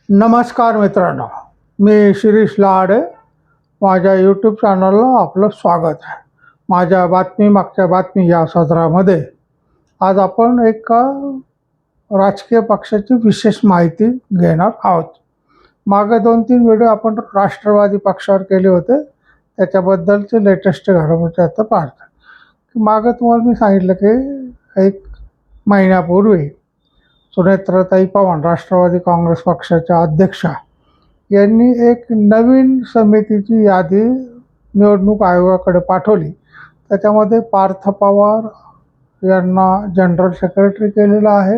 नमस्कार मित्रांनो, मी शिरीष लाडे. माझ्या यूट्यूब चॅनलला आपलं स्वागत आहे. माझ्या मागच्या बातमी या सदरामध्ये आज आपण एका राजकीय पक्षाची विशेष माहिती घेणार आहोत. मागे 2-3 व्हिडिओ आपण राष्ट्रवादी पक्षावर केले होते, त्याच्याबद्दलचे लेटेस्ट घडामोडी आता पाहतो. मागे तुम्हाला मी सांगितलं की 1 महिन्यापूर्वी सुनेत्राताई पवार राष्ट्रवादी काँग्रेस पक्षाच्या अध्यक्षा यांनी एक नवीन समितीची यादी निवडणूक आयोगाकडे पाठवली. त्याच्यामध्ये पार्थ पवार यांना जनरल सेक्रेटरी केलेलं आहे,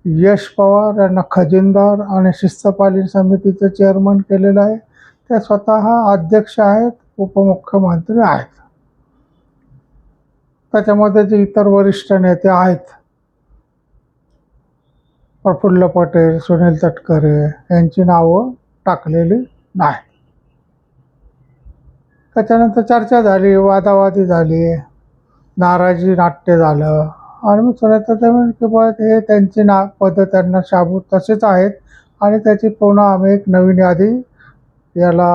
यश पवार यांना खजिनदार आणि शिस्तपालन समितीचे चेअरमन केलेलं आहे. ते स्वतः अध्यक्ष आहेत, उपमुख्यमंत्री आहेत. त्याच्यामध्ये जे इतर वरिष्ठ नेते आहेत, प्रफुल्ल पटेल, सुनील तटकरे यांची नावं टाकलेली नाही. त्याच्यानंतर चर्चा झाली, वादावादी झाली, नाराजी नाट्य झालं आणि मग हे त्यांची पदं त्यांना शाबूत तसेच आहेत आणि त्याची पुन्हा आम्ही एक नवीन यादी याला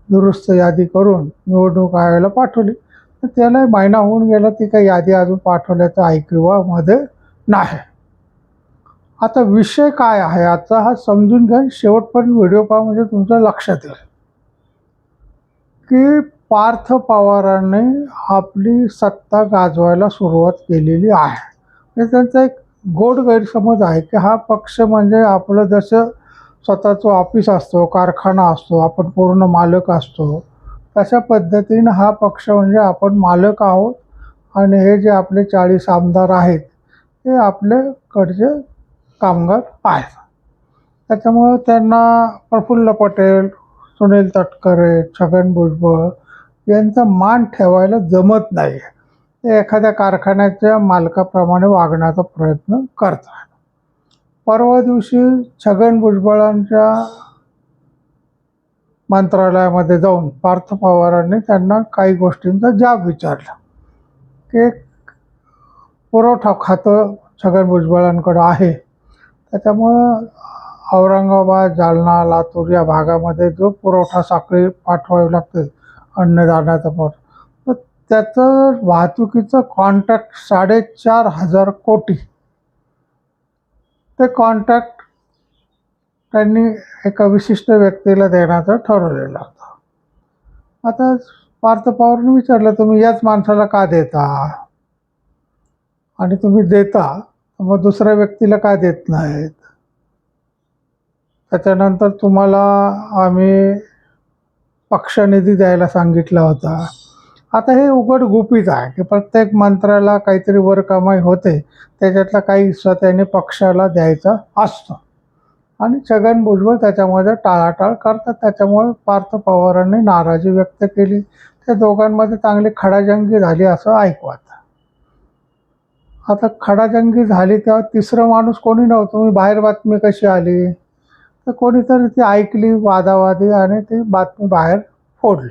दुरुस्त यादी करून निवडणूक आयोगाला पाठवली. तर त्याला महिना होऊन गेला, ती काही यादी अजून पाठवल्याचं ऐकिवामध्ये नाही. आता विषय काय आहे आता हा समजून घ्या. शेवटपर्यंत व्हिडिओ पहा म्हणजे तुमच्या लक्षात येईल की पार्थ पवारांनी आपली सत्ता गाजवायला सुरुवात केलेली आहे. म्हणजे त्यांचा एक गोड गैरसमज आहे की हा पक्ष म्हणजे आपलं जसं स्वतःचं ऑफिस असतो, कारखाना असतो, आपण पूर्ण मालक असतो, तशा पद्धतीनं हा पक्ष म्हणजे आपण मालक आहोत आणि हे जे आपले 40 आमदार आहेत ते आपल्याकडचे कामगार आहेत. त्याच्यामुळं त्यांना प्रफुल्ल पटेल, सुनील तटकरे, छगन भुजबळ यांचा मान ठेवायला जमत नाही. ते एखाद्या कारखान्याच्या मालकाप्रमाणे वागण्याचा प्रयत्न करतात. परवा दिवशी छगन भुजबळांच्या मंत्रालयामध्ये जाऊन पार्थ पवारांनी त्यांना काही गोष्टींचा जाब विचारला की पुरवठा खातं छगन भुजबळांकडं आहे, त्याच्यामुळं औरंगाबाद, जालना, लातूर या भागामध्ये जो पुरवठा साखळी पाठवावी लागते अन्नधान्याचा पुरवठा, तर त्याचं वाहतुकीचं कॉन्ट्रॅक्ट 4,500 कोटी ते कॉन्ट्रॅक्ट त्यांनी एका विशिष्ट व्यक्तीला देण्याचं ठरवलेलं होतं. आता पार्थ पवारने विचारलं, तुम्ही याच माणसाला का देता आणि तुम्ही देता मग दुसऱ्या व्यक्तीला का देत नाहीत? त्याच्यानंतर तुम्हाला आम्ही पक्षनिधी द्यायला सांगितला होता. आता हे उघड गुपित आहे की प्रत्येक मंत्र्याला काहीतरी वर कमाई होते, त्याच्यातला काही हिस्सा त्याने पक्षाला द्यायचा असतो आणि छगन भुजबळ त्याच्यामध्ये टाळाटाळ करतात. त्याच्यामुळे पार्थ पवारांनी नाराजी व्यक्त केली. त्या दोघांमध्ये चांगली खडाजंगी झाली असं ऐकवत. आता खडाजंगी झाली तेव्हा तिसरा माणूस कोणी नव्हतं. मी बाहेर बातमी कशी आली तर कोणीतरी ती ऐकली वादावादी आणि ती बातमी बाहेर फोडली.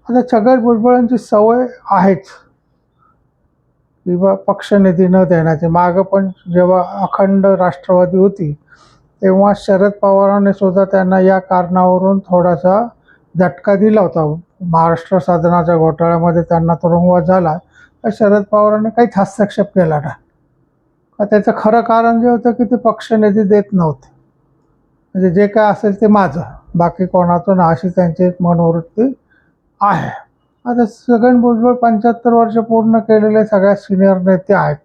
आता छगन भुजबळांची सवय आहेच किंवा पक्षनिधी न देण्याचे. मागं पण जेव्हा अखंड राष्ट्रवादी होती तेव्हा शरद पवारांनी सुद्धा त्यांना या कारणावरून थोडासा झटका दिला होता. महाराष्ट्र सदनाच्या घोटाळ्यामध्ये त्यांना तुरुंगवास झाला तर शरद पवारांनी काहीच हस्तक्षेप केला नाही. त्याचं खरं कारण जे होतं की ते पक्षनिधी देत नव्हते, म्हणजे जे काय असेल ते माझं, बाकी कोणाचं ना, अशी त्यांची एक मनोवृत्ती आहे. आता छगन भुजबळ 75 वर्ष पूर्ण केलेले सगळ्यात सिनियर नेते आहेत.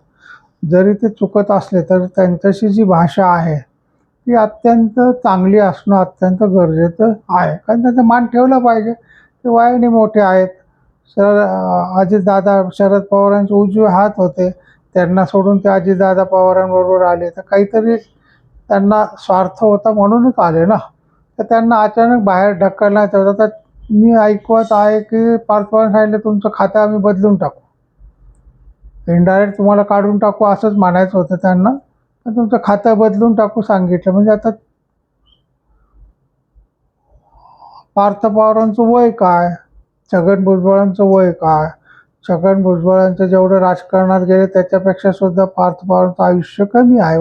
जरी ते चुकत असले तर त्यांच्याशी जी भाषा आहे ती अत्यंत चांगली असणं अत्यंत गरजेचं आहे. कारण त्यांचा मान ठेवला पाहिजे. ते वयाने मोठे आहेत. अजितदादा शरद पवारांचे उजवे हात होते, त्यांना सोडून ते अजितदादा पवारांबरोबर आले तर काहीतरी त्यांना स्वार्थ होता म्हणूनच आले ना. तर त्यांना अचानक बाहेर ढकलण्यात होतं. तर मी ऐकवत आहे की पार्थ पवार सांगितलं तुमचं खातं आम्ही बदलून टाकू, इनडायरेक्ट तुम्हाला काढून टाकू असंच म्हणायचं होतं त्यांना. तर तुमचं खातं बदलून टाकू सांगितलं. म्हणजे आता पार्थ पवारांचं वय काय, छगन भुजबळांचं वय काय? छगन भुजबळांचं जेवढं राजकारणात गेले त्याच्यापेक्षा सुद्धा पार्थ पवारांचं आयुष्य कमी आहे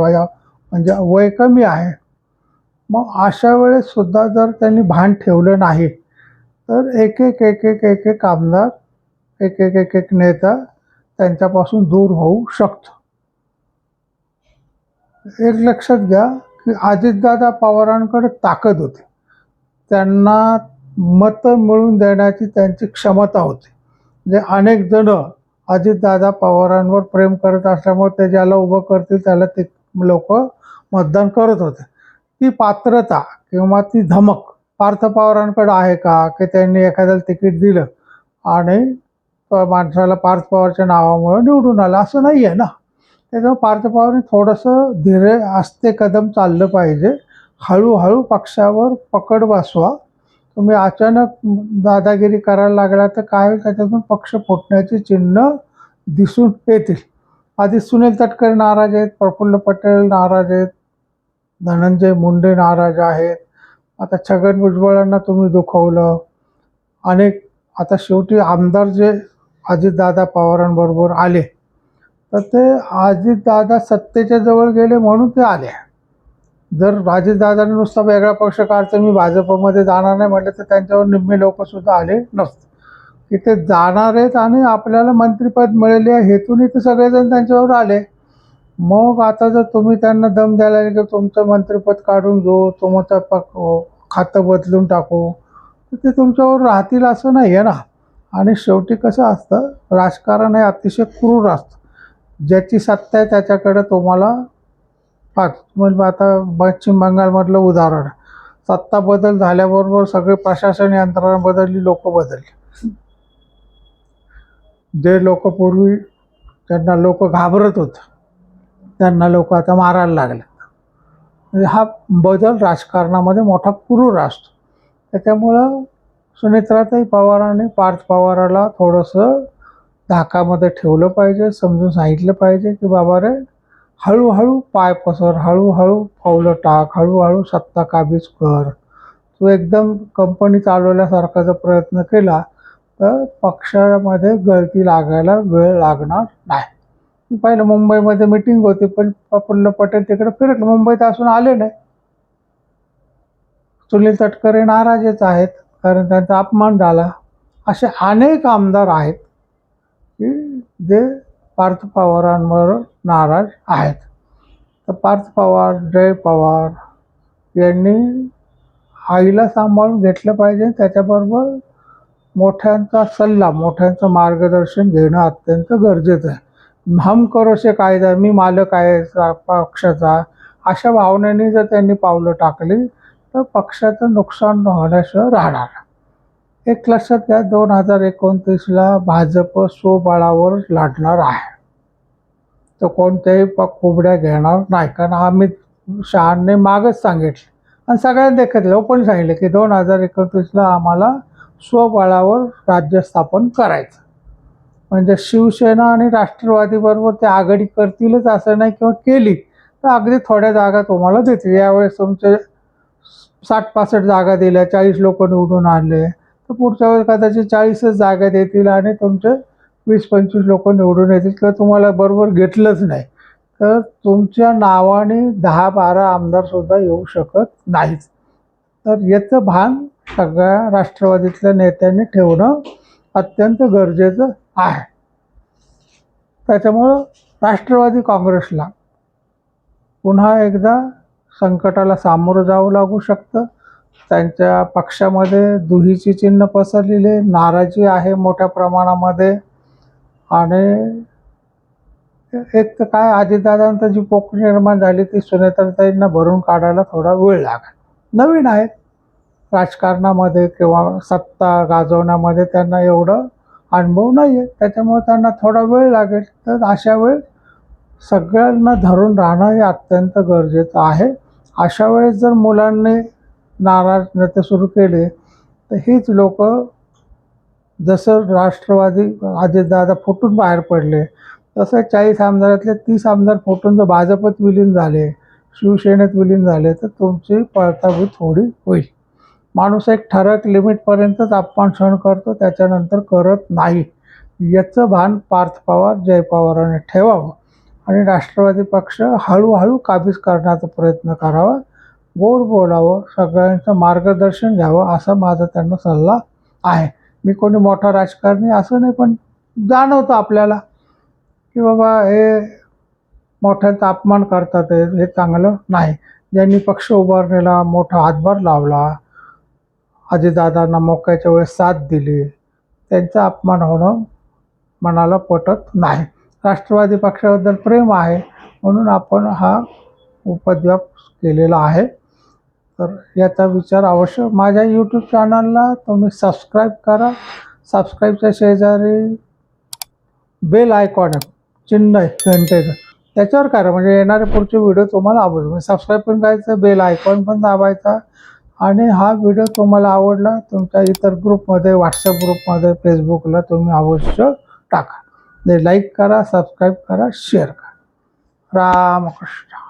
म्हणजे वय कमी आहे. मग अशा वेळेस सुद्धा जर त्यांनी भान ठेवलं नाही तर एक एक एक एक एक एक आमदार, एक एक एक एक नेता त्यांच्यापासून दूर होऊ शकतो. एक लक्षात घ्या की अजितदादा पवारांकडे ताकद होती, त्यांना मतं मिळवून देण्याची त्यांची क्षमता होती. म्हणजे अनेक जण अजितदादा पवारांवर प्रेम करत असल्यामुळे ते ज्याला उभं करतील त्याला ते लोक मतदान करत होते. ती पात्रता किंवा ती धमक पार्थ पवारांकडे आहे का की त्यांनी एखाद्याला तिकीट दिलं आणि माणसाला पार्थ पवारच्या नावामुळे निवडून आलं, असं नाही आहे ना. त्याच्यामुळे पार्थ पवारने थोडंसं धीरे आस्ते कदम चाललं पाहिजे. हळूहळू पक्षावर पकड बसवा. तुम्ही अचानक दादागिरी करायला लागला तर काय त्याच्यातून पक्ष फुटण्याची चिन्ह दिसून येतील. आधी सुनील तटकरे नाराज आहेत, प्रफुल्ल पटेल नाराज आहेत, धनंजय मुंडे नाराज आहेत, आता छगन भुजबळांना तुम्ही दुखवलं. अनेक आता शेवटी आमदार जे अजितदादा पवारांबरोबर आले तर ते अजितदादा सत्तेच्या जवळ गेले म्हणून ते आले. जर अजितदादांनी नुसता वेगळा पक्ष काढता मी भाजपमध्ये जाणार नाही म्हटलं तर त्यांच्यावर निम्मे लोक सुद्धा आले नसते. तिथे जाणार आहेत आणि आपल्याला मंत्रिपद मिळाले हेतून ते सगळेजण त्यांच्यावर आले. मग आता जर तुम्ही त्यांना दम द्यायला की तुमचं मंत्रिपद काढून घेऊ, तुमचं खातं बदलून टाकू, तर ते तुमच्यावर राहतील असं नाही आहे ना. आणि शेवटी कसं असतं, राजकारण हे अतिशय क्रूर असतं. ज्याची सत्ता आहे त्याच्याकडे तुम्हाला म्हणजे आता पश्चिम बंगालमधलं उदाहरण, सत्ता बदल झाल्याबरोबर सगळे प्रशासन यंत्रणा बदलली, लोक बदलली. जे लोक पूर्वी त्यांना लोक घाबरत होते त्यांना लोक आता मारायला लागले. म्हणजे हा बदल राजकारणामध्ये मोठा क्रूर असतो. त्याच्यामुळं सुनेत्राताई पवारांनी पार्थ पवाराला थोडंसं धाकामध्ये ठेवलं पाहिजे, समजून सांगितलं पाहिजे की बाबा रे हळूहळू पाय पसर, हळूहळू पावलं टाक, हळूहळू सत्ता काबीज कर. तू एकदम कंपनी चालवल्यासारखा जर प्रयत्न केला तर पक्षामध्ये गळती लागायला वेळ लागणार नाही. पहिलं मुंबईमध्ये मिटिंग होती पण प्रफुल्ल पटेल तिकडे फिरकले, मुंबईत असून आले नाही. सुनील तटकरे नाराजच आहेत कारण त्यांचा अपमान झाला. असे अनेक आमदार आहेत की जे पार्थ पवारांवर नाराज आहेत. तर पार्थ पवार, जय पवार यांनी आईला सांभाळून घेतलं पाहिजे. त्याच्याबरोबर मोठ्यांचा सल्ला, मोठ्यांचं मार्गदर्शन घेणं अत्यंत गरजेचं आहे. हम करोशे कायदा, मी मालक आहे पक्षाचा, अशा भावनेने जर त्यांनी पावलं टाकली तर पक्षाचं नुकसान होण्याशिवाय राहणार. एक लक्षात घ्या, 2029ला भाजप स्वबळावर लढणार आहे. तर कोणत्याही कोबड्या घेणार नाही. कारण अमित शहाने मागच सांगितले आणि सगळ्यांनी देखील ओपन सांगितले की 2029ला आम्हाला स्वबळावर राज्य स्थापन करायचं. म्हणजे शिवसेना आणि राष्ट्रवादीबरोबर ते आघाडी करतीलच असं नाही, किंवा केली तर अगदी थोड्या जागा तुम्हाला देतील. यावेळेस तुमचे 60-65 जागा दिल्या, 40 लोक निवडून आणले, तर पुढच्या वेळेस कदाचित 40च जागा देतील आणि तुमचे 20-25 लोक निवडून येतील किंवा तुम्हाला बरोबर घेतलंच नाही तर तुमच्या नावाने 10-12 आमदारसुद्धा येऊ शकत नाहीत. तर याचं भान सगळ्या राष्ट्रवादीतल्या नेत्यांनी ठेवणं अत्यंत गरजेचं आहे. त्याच्यामुळं राष्ट्रवादी काँग्रेसला पुन्हा एकदा संकटाला सामोरं जावं लागू शकतं. त्यांच्या पक्षामध्ये दुहीची चिन्ह पसरलेली, नाराजी आहे मोठ्या प्रमाणामध्ये. आणि एक तर काय, अजितदादांचं जी पोकळी निर्माण झाली ती सुनेत्राताईंना भरून काढायला थोडा वेळ लागेल. नवीन आहेत राजकारणामध्ये किंवा सत्ता गाजवण्यामध्ये, त्यांना एवढं अनुभव नाही आहे, त्याच्यामुळे त्यांना थोडा वेळ लागेल. तर अशा वेळेस सगळ्यांना धरून राहणं हे अत्यंत गरजेचं आहे. अशा वेळेस जर मुलांनी नाराजते सुरू केले तर हीच लोक, जसं राष्ट्रवादी अजितदादा फुटून बाहेर पडले तसं 40 आमदारातले 30 आमदार फुटून जर भाजपत विलीन झाले, शिवसेनेत विलीन झाले तर तुमची पळताभूत थोडी होईल. माणूस एक ठराविक लिमिटपर्यंतच अपमान सहन करतो, त्याच्यानंतर करत नाही. याचं भान पार्थ पवार, जय पवारांनी ठेवावं. आणि राष्ट्रवादी पक्ष हळूहळू काबीज करण्याचा प्रयत्न करावा, गोड बोलावं, सगळ्यांचं मार्गदर्शन घ्यावं, असा माझा त्यांना सल्ला आहे. मी कोणी मोठा राजकारणी असं नाही, पण जाणवतं आपल्याला की बाबा हे मोठ्यांचा अपमान करतात, हे चांगलं नाही. ज्यांनी पक्ष उभारणीला मोठा हातभार लावला, अजितदादांना मोक्याच्या वेळेस साथ दिली, त्यांचा अपमान होणं मनाला पटत नाही. राष्ट्रवादी पक्षाबद्दल प्रेम आहे म्हणून आपण हा उपद्व्याप केलेला आहे. तर याचा विचार अवश्य माझ्या यूट्यूब चॅनलला तुम्ही सबस्क्राईब करा. सबस्क्राईबच्या शेजारी बेल आयकॉन आहे, चिन्ह आहे घंटेचं, त्याच्यावर करा म्हणजे येणारे पुढचे व्हिडिओ तुम्हाला आवडतील. म्हणजे सबस्क्राईब पण करायचं, बेल आयकॉन पण दाबायचा. आणि हा व्हिडिओ तुम्हाला आवडला तुमच्या इतर ग्रुपमध्ये, व्हॉट्सअप ग्रुपमध्ये, फेसबुकला तुम्ही अवश्य टाका. लाईक करा, सबस्क्राईब करा, शेअर करा. रामकृष्ण.